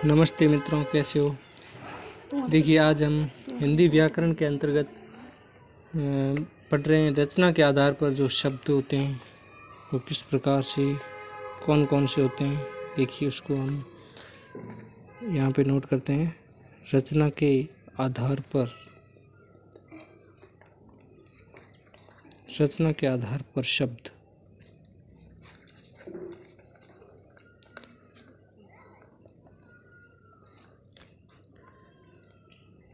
नमस्ते मित्रों, कैसे हो। देखिए, आज हम हिंदी व्याकरण के अंतर्गत पढ़ रहे हैं। रचना के आधार पर जो शब्द होते हैं वो किस प्रकार से कौन कौन से होते हैं, देखिए उसको हम यहाँ पे नोट करते हैं। रचना के आधार पर, रचना के आधार पर शब्द।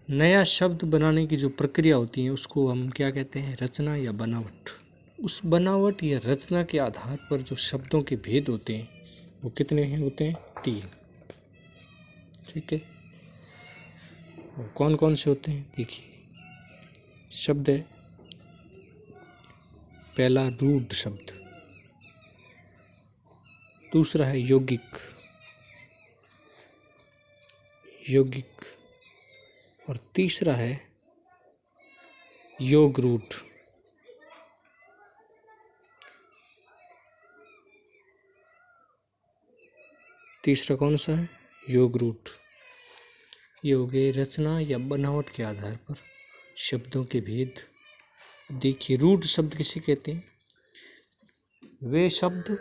नया शब्द बनाने की जो प्रक्रिया होती है उसको हम क्या कहते हैं, रचना या बनावट। उस बनावट या रचना के आधार पर जो शब्दों के भेद होते हैं वो कितने हैं होते हैं? 3। ठीक है, वो कौन कौन से होते हैं देखिए। शब्द है पहला रूढ़ शब्द, दूसरा है यौगिक, यौगिक, और तीसरा है योग रूढ़। तीसरा कौन सा है? योग रूढ़। ये हो गए रचना या बनावट के आधार पर शब्दों के भेद। देखिए, रूढ़ शब्द किसे कहते हैं? वे शब्द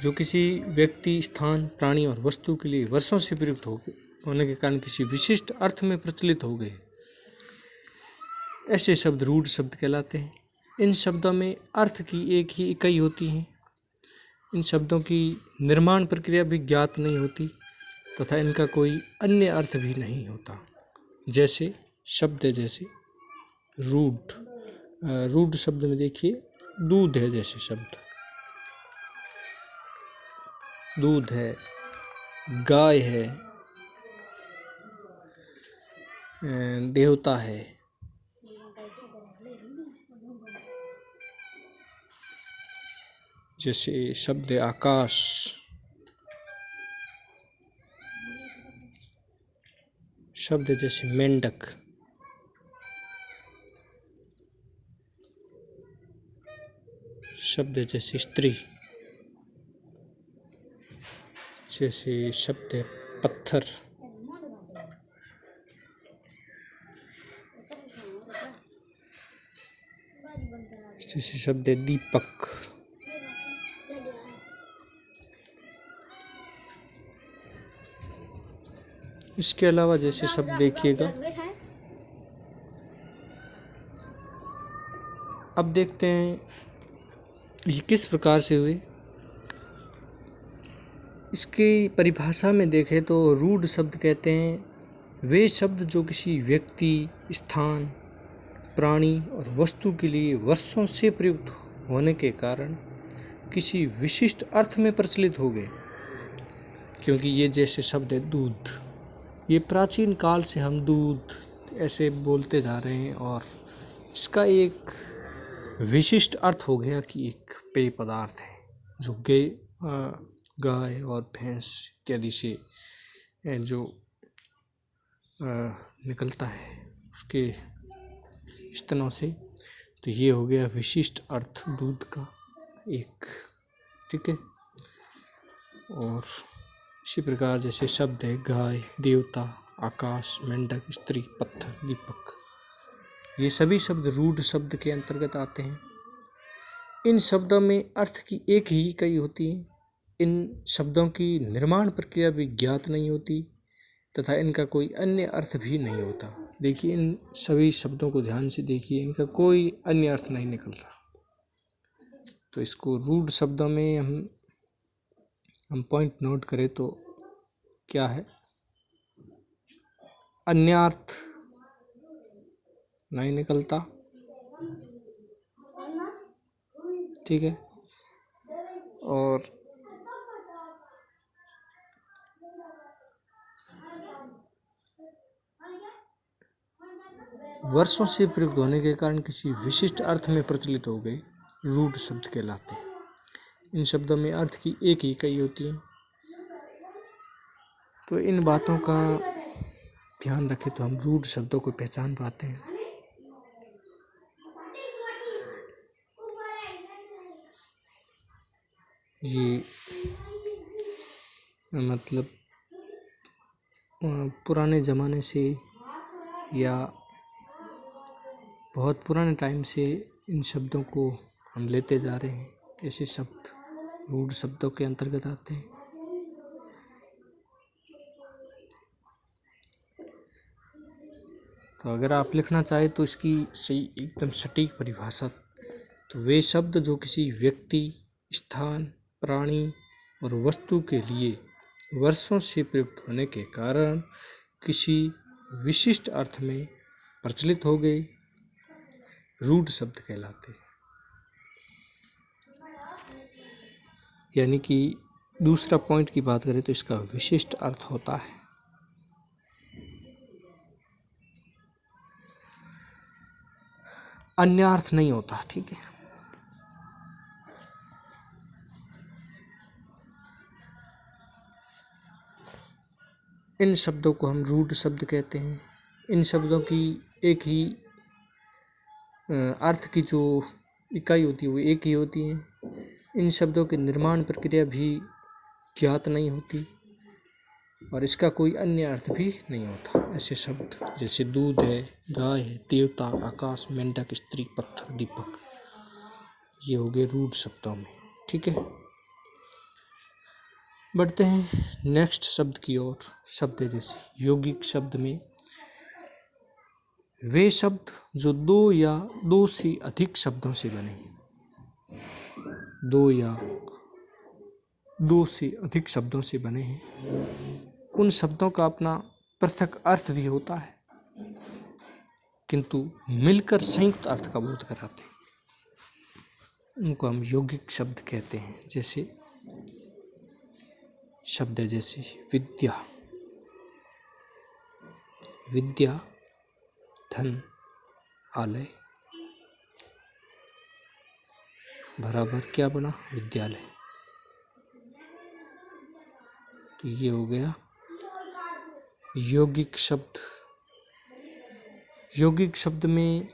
जो किसी व्यक्ति, स्थान, प्राणी और वस्तु के लिए वर्षों से प्रयुक्त होने के कारण किसी विशिष्ट अर्थ में प्रचलित हो गए, ऐसे शब्द रूढ़ शब्द कहलाते हैं। इन शब्दों में अर्थ की एक ही इकाई होती है। इन शब्दों की निर्माण प्रक्रिया भी ज्ञात नहीं होती तथा इनका कोई अन्य अर्थ भी नहीं होता। जैसे शब्द है, जैसे रूढ़। रूढ़ शब्द में देखिए दूध है, जैसे शब्द दूध है, गाय है, देवता है, जैसे शब्द है आकाश, शब्द जैसे मेंढक, शब्द जैसे स्त्री, जैसे शब्द है पत्थर, जैसे शब्द है दीपक। इसके अलावा जैसे शब्द देखिएगा, अब देखते हैं ये किस प्रकार से हुए। इसकी परिभाषा में देखें तो रूढ़ शब्द कहते हैं वे शब्द जो किसी व्यक्ति, स्थान, प्राणी और वस्तु के लिए वर्षों से प्रयुक्त होने के कारण किसी विशिष्ट अर्थ में प्रचलित हो गए। क्योंकि ये जैसे शब्द है दूध, ये प्राचीन काल से हम दूध ऐसे बोलते जा रहे हैं और इसका एक विशिष्ट अर्थ हो गया कि एक पेय पदार्थ है जो गाय और भैंस इत्यादि से जो निकलता है उसके स्तनों से। तो ये हो गया विशिष्ट अर्थ दूध का एक। ठीक है, और इसी प्रकार जैसे शब्द है गाय, देवता, आकाश, मेंढक, स्त्री, पत्थर, दीपक, ये सभी शब्द रूढ़ शब्द के अंतर्गत आते हैं। इन शब्दों में अर्थ की एक ही इकाई होती है। इन शब्दों की निर्माण प्रक्रिया भी ज्ञात नहीं होती तथा इनका कोई अन्य अर्थ भी नहीं होता। देखिए, इन सभी शब्दों को ध्यान से देखिए, इनका कोई अन्य अर्थ नहीं निकलता। तो इसको रूढ़ शब्दों में हम पॉइंट नोट करें तो क्या है? अन्यार्थ नहीं निकलता। ठीक है, और वर्षों से प्रयुक्त होने के कारण किसी विशिष्ट अर्थ में प्रचलित हो गए, रूढ़ शब्द कहलाते हैं। इन शब्दों में अर्थ की एक ही इकाई होती है। तो इन बातों का ध्यान रखें तो हम रूढ़ शब्दों को पहचान पाते हैं। ये मतलब पुराने ज़माने से या बहुत पुराने टाइम से इन शब्दों को हम लेते जा रहे हैं। ऐसे शब्द रूढ़ शब्दों के अंतर्गत आते हैं। तो अगर आप लिखना चाहें तो इसकी सही एकदम सटीक परिभाषा, तो वे शब्द जो किसी व्यक्ति, स्थान, प्राणी और वस्तु के लिए वर्षों से प्रयुक्त होने के कारण किसी विशिष्ट अर्थ में प्रचलित हो गए, रूढ़ शब्द कहलाते हैं। यानी कि दूसरा पॉइंट की बात करें तो इसका विशिष्ट अर्थ होता है। अन्य अर्थ नहीं होता। ठीक है। इन शब्दों को हम रूढ़ शब्द कहते हैं। इन शब्दों की एक ही अर्थ की जो इकाई होती है वो एक ही होती है। इन शब्दों की निर्माण प्रक्रिया भी ज्ञात नहीं होती और इसका कोई अन्य अर्थ भी नहीं होता। ऐसे शब्द जैसे दूध है, गाय है, देवता, आकाश, मेंढक, स्त्री, पत्थर, दीपक, ये हो गए रूढ़ शब्दों में। ठीक है। बढ़ते हैं नेक्स्ट शब्द की ओर। शब्द जैसे यौगिक शब्द में वे शब्द जो दो या दो से अधिक शब्दों से बने, दो या दो से अधिक शब्दों से बने हैं। उन शब्दों का अपना पृथक अर्थ भी होता है किंतु मिलकर संयुक्त अर्थ का बोध कराते हैं। उनको हम यौगिक शब्द कहते हैं। जैसे शब्द जैसे विद्या, विद्या, धन, आलय बराबर क्या बना? विद्यालय। तो ये हो गया यौगिक शब्द। यौगिक शब्द में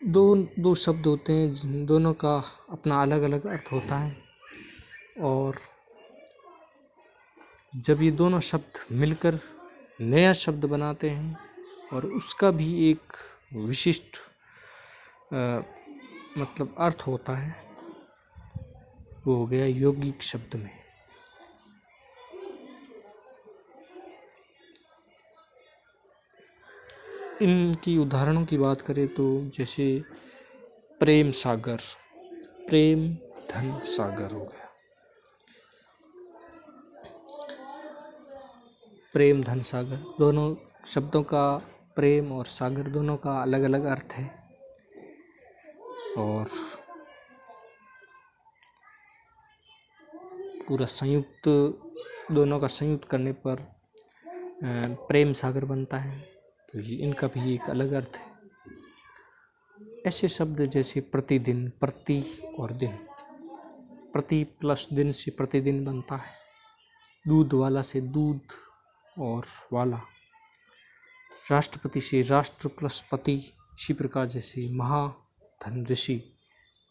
दो शब्द होते हैं जिन दोनों का अपना अलग अलग अर्थ होता है और जब ये दोनों शब्द मिलकर नया शब्द बनाते हैं और उसका भी एक विशिष्ट मतलब अर्थ होता है, वो हो गया यौगिक शब्द में। इनकी उदाहरणों की बात करें तो जैसे प्रेम सागर, प्रेम धन सागर हो गया। प्रेम धन सागर, दोनों शब्दों का, प्रेम और सागर दोनों का अलग अलग अर्थ है और पूरा संयुक्त, दोनों का संयुक्त करने पर प्रेम सागर बनता है। तो ये इनका भी एक अलग अर्थ है। ऐसे शब्द जैसे प्रतिदिन, प्रति और दिन, प्रति प्लस दिन से प्रतिदिन बनता है। दूध वाला से दूध और वाला, राष्ट्रपति से राष्ट्र प्लस पति, इसी प्रकार जैसे महाधन ऋषि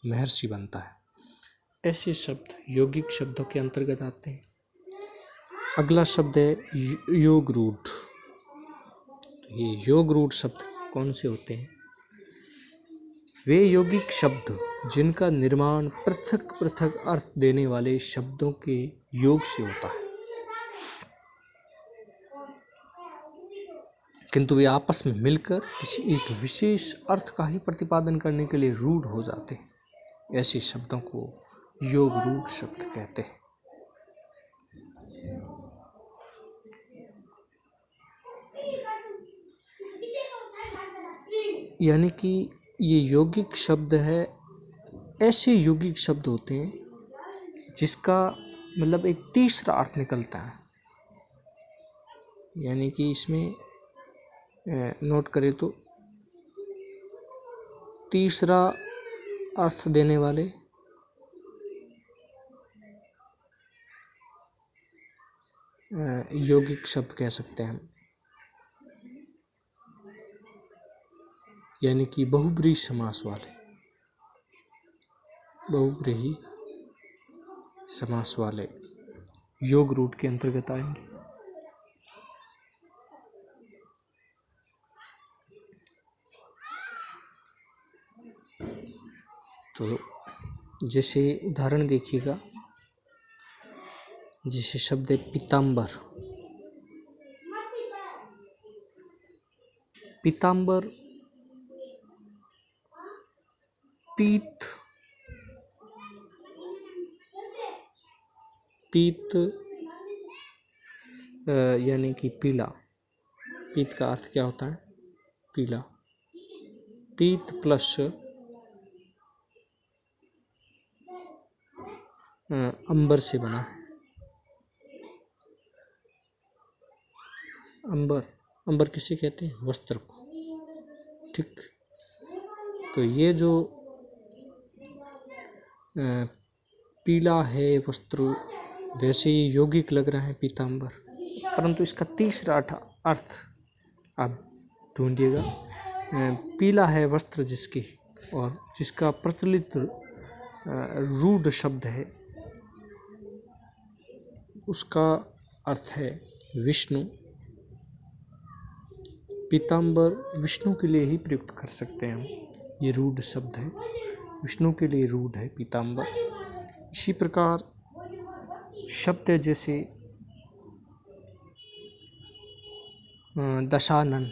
महर्षि बनता है। ऐसे शब्द यौगिक शब्दों के अंतर्गत आते हैं। अगला शब्द है योग रूढ़। तो ये योग रूढ़ शब्द कौन से होते हैं? वे यौगिक शब्द जिनका निर्माण पृथक पृथक अर्थ देने वाले शब्दों के योग से होता है किंतु वे आपस में मिलकर किसी एक विशेष अर्थ का ही प्रतिपादन करने के लिए रूढ़ हो जाते हैं। ऐसे शब्दों को योग रूढ़ शब्द कहते हैं। यानी कि ये यौगिक शब्द है, ऐसे यौगिक शब्द होते हैं जिसका मतलब एक तीसरा अर्थ निकलता है। यानी कि इसमें नोट करें तो तीसरा अर्थ देने वाले यौगिक शब्द कह सकते हैं हम। यानी कि बहुब्रीहि समास वाले, बहुब्रीहि समास वाले योग रूढ़ के अंतर्गत आएंगे। तो जैसे उदाहरण देखिएगा, जैसे शब्द है पीताम्बर। पीताम्बर पीत यानी कि पीला। पीत का अर्थ क्या होता है? पीला। पीत प्लस अंबर से बना है। अंबर किसे कहते हैं? वस्त्र को। ठीक, तो ये जो पीला है वस्त्र, वैसे ही यौगिक लग रहा है पीताम्बर, परंतु इसका तीसरा अर्थ आप ढूंढिएगा। पीला है वस्त्र जिसकी, और जिसका प्रचलित रूढ़ शब्द है, उसका अर्थ है विष्णु। पीताम्बर विष्णु के लिए ही प्रयुक्त कर सकते हैं हम, ये रूढ़ शब्द है, विष्णु के लिए रूढ़ है पीताम्बर। इसी प्रकार शब्द है जैसे दशानन,